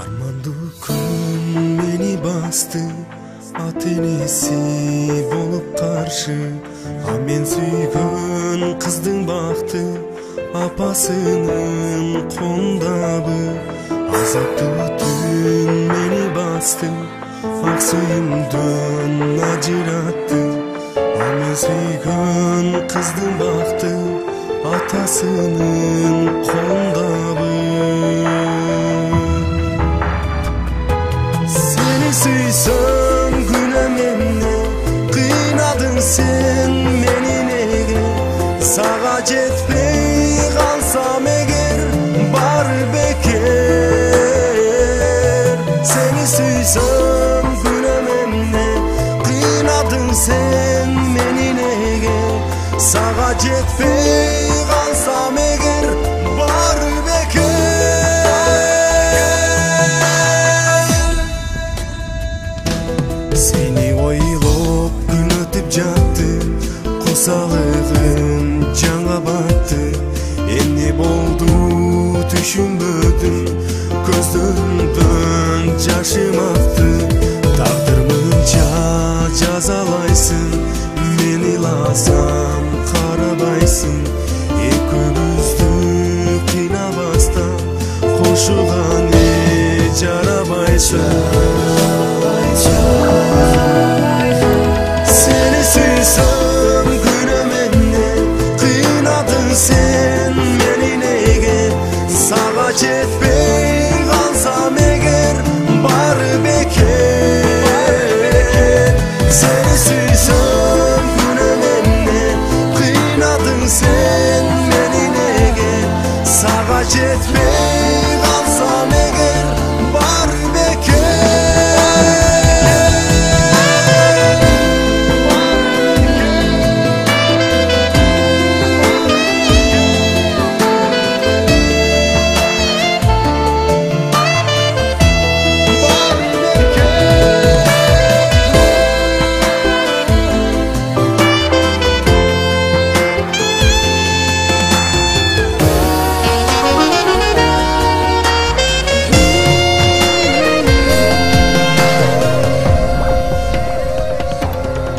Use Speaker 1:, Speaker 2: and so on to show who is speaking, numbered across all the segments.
Speaker 1: Armandуу күн мени басты, ат энеси болуп каршы. А мен сүйгөн кыздын бакты апасынын колундабы. Азаптуу түн мени басты, ак сүйүүмдөн ажыратты. А мен сүйгөн кыздын бакты атасынын колундабы. Сүйсөм күнөм эмне, кыйнадың сен мени неге? Сага жетпей калсам эгер баары бекер. Сени сүйсөм күнөм эмне, кыйнадың сен мени неге? Сага жетпей калсам эгер баары Seni ойлоп күн өтүп жатты, косалыгым жаңа батты. Эмне болду түшүнбөдүм, көздөрүмдөн жашым акты. Тагдыр мынча жазалайсың, мен ыйласам карабайсың. Экөөбүздү кыйнабастан кошуган жарабайсың. Seni süysem günüm emne, kıynadın sen meni nege? Sağa jetpey kalsam eger bari beker. Seni süysem günüm emne, kıynadın sen meni nege? Sağa jetpey kalsam eger bari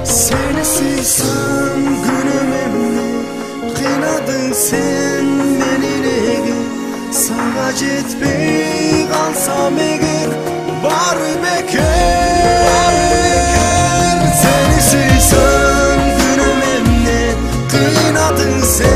Speaker 1: Seni süysem günüm emne, kıynadın sen meni nege? Sağa jetpey kalsam eger bari beker. Seni süysem günüm emne, kıynadın sen